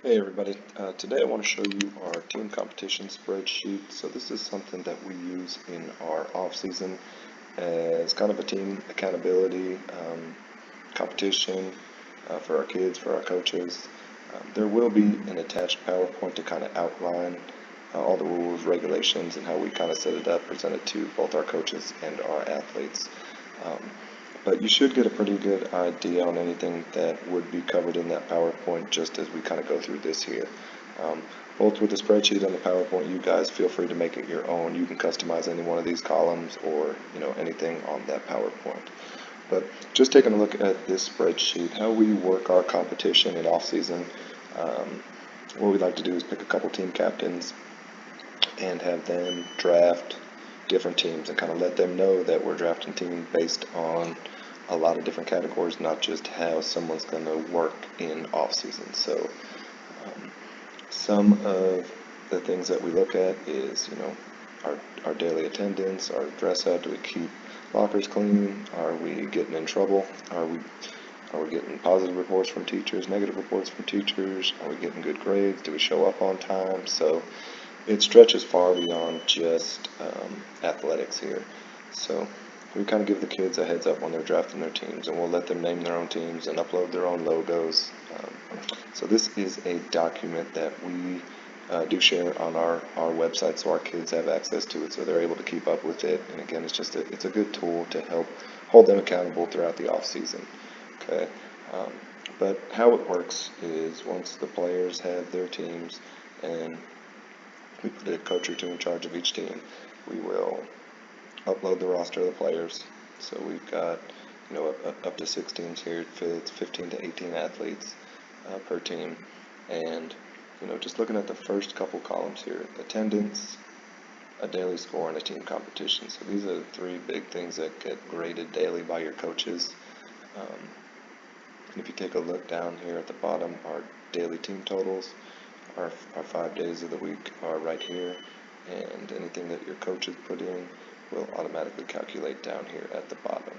Hey everybody, today I want to show you our team competition spreadsheet. So this is something that we use in our off season as kind of a team accountability competition for our kids, for our coaches. There will be an attached PowerPoint to kind of outline all the rules, regulations, and how we kind of set it up, present it to both our coaches and our athletes. Um, but you should get a pretty good idea on anything that would be covered in that PowerPoint just as we kind of go through this here. Um, Both with the spreadsheet and the PowerPoint, you guys feel free to make it your own. You can customize any one of these columns or anything on that PowerPoint. But just taking a look at this spreadsheet, how we work our competition in off season. Um, what we like to do is pick a couple team captains and have them draft different teams and kind of let them know that we're drafting teams based on a lot of different categories, not just how someone's going to work in off season. So some of the things that we look at is, our daily attendance, our dress up, do we keep lockers clean? Are we getting in trouble? Are we getting positive reports from teachers, negative reports from teachers? Are we getting good grades? Do we show up on time? So it stretches far beyond just athletics here. So we kind of give the kids a heads up when they're drafting their teams, and we'll let them name their own teams and upload their own logos. So this is a document that we do share on our website, so our kids have access to it, so they're able to keep up with it. And again, it's a good tool to help hold them accountable throughout the off season. Okay. Um, but how it works is once the players have their teams and we put a coach or two in charge of each team, we will upload the roster of the players. So we've got, up to 6 teams here. It fits 15 to 18 athletes per team. And, just looking at the first couple columns here, attendance, a daily score, and a team competition. So these are the three big things that get graded daily by your coaches. And if you take a look down here at the bottom, our daily team totals, our 5 days of the week are right here, and anything that your coaches put in will automatically calculate down here at the bottom.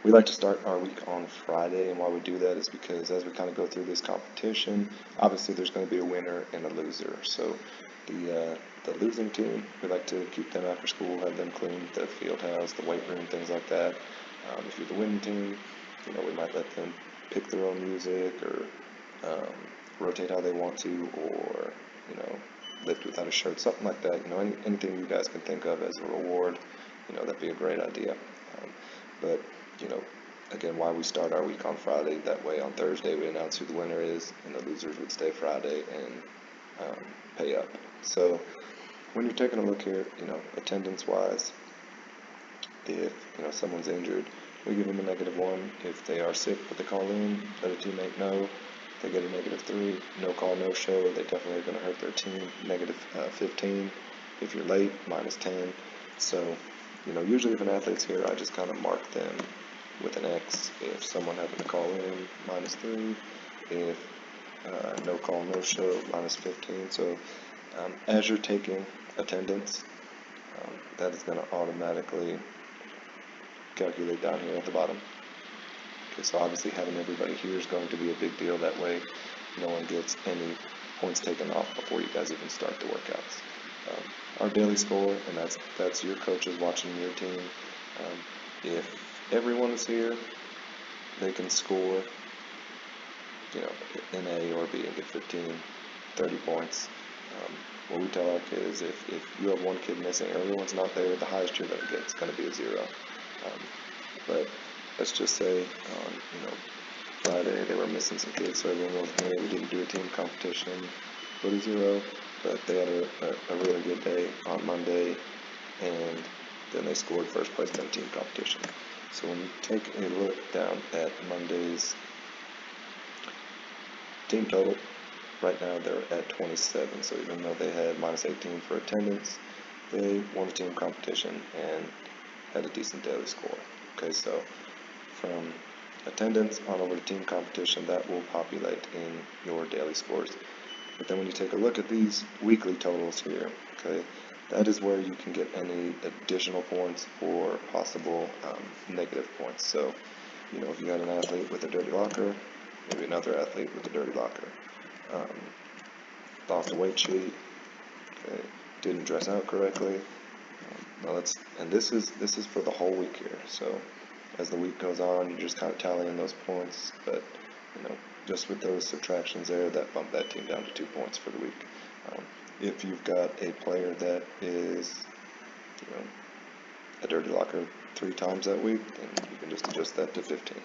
We like to start our week on Friday, and why we do that is because as we kind of go through this competition, obviously there's going to be a winner and a loser. So the losing team, we like to keep them after school, have them clean the field house, the weight room, things like that. If you're the winning team, we might let them pick their own music or rotate how they want to, or lift without a shirt, something like that. Anything you guys can think of as a reward, that'd be a great idea. But again, why we start our week on Friday, that way on Thursday we announce who the winner is, and the losers would stay Friday and pay up. So when you're taking a look here, attendance wise, if someone's injured, we give them a -1. If they are sick but they call in, let a teammate know. They get a -3. No call, no show. They definitely are going to hurt their team. -15. If you're late, -10. So, usually if an athlete's here, I just kind of mark them with an X. If someone happened to call in, -3. If no call, no show, -15. So as you're taking attendance, that is going to automatically calculate down here at the bottom. Okay, so obviously having everybody here is going to be a big deal. That way no one gets any points taken off before you guys even start the workouts. Our daily score, and that's your coaches watching your team. If everyone is here, they can score, an A or B and get 15, 30 points. What we tell our kids, if you have one kid missing, everyone's not there, the highest you're going to get is going to be a 0. But let's just say on, Friday they were missing some kids, so everyone was there. We didn't do a team competition, put a 0, but they had a really good day on Monday, and then they scored first place in the team competition. So when you take a look down at Monday's team total, right now they're at 27. So even though they had -18 for attendance, they won the team competition and had a decent daily score. Okay, so from attendance on over to team competition, that will populate in your daily scores. But then when you take a look at these weekly totals here, okay, that is where you can get any additional points or possible negative points. So, if you got an athlete with a dirty locker, maybe another athlete with a dirty locker. lost a weight sheet, okay, didn't dress out correctly. And this is for the whole week here. So as the week goes on, you're just kind of tallying those points, but just with those subtractions there, that bumped that team down to 2 points for the week. If you've got a player that is, a dirty locker 3 times that week, then you can just adjust that to 15.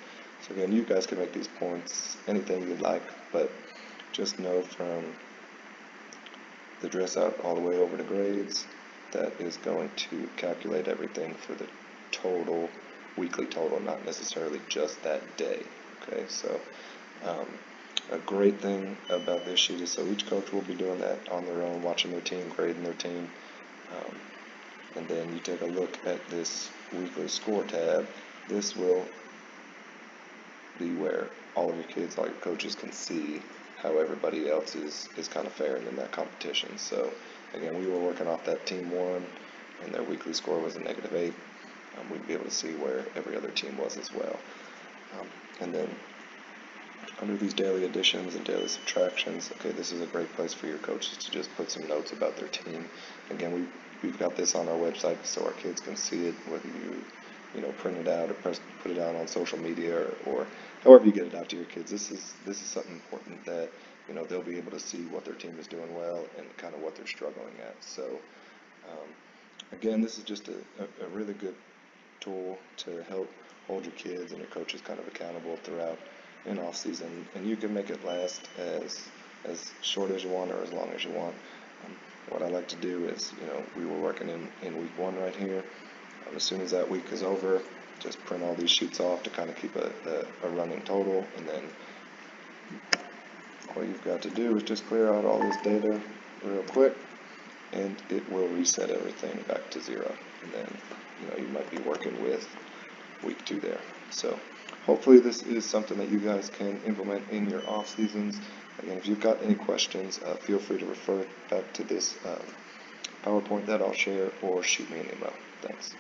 So again, you guys can make these points anything you'd like, but just know from the dress out all the way over to grades, that is going to calculate everything for the total, weekly total, not necessarily just that day. Okay, so a great thing about this sheet is so each coach will be doing that on their own, watching their team, grading their team. And then you take a look at this weekly score tab. This will be where all of your kids, all your coaches can see how everybody else is kind of faring in that competition. So again, we were working off that team 1, and their weekly score was a -8. We'd be able to see where every other team was as well. And then under these daily additions and daily subtractions, okay, this is a great place for your coaches to just put some notes about their team. Again, we've got this on our website so our kids can see it, whether you print it out or put it out on social media or however you get it out to your kids. This is something important that they'll be able to see what their team is doing well and kind of what they're struggling at. So again, this is just a really good tool to help hold your kids and your coaches kind of accountable throughout an off season, and you can make it last as short as you want or as long as you want. What I like to do is, we were working in week 1 right here. As soon as that week is over, just print all these sheets off to kind of keep a running total, and then all you've got to do is just clear out all this data real quick, and it will reset everything back to 0. And then you might be working with week 2 there. So hopefully this is something that you guys can implement in your off seasons. Again, if you've got any questions, feel free to refer back to this PowerPoint that I'll share or shoot me an email. Thanks.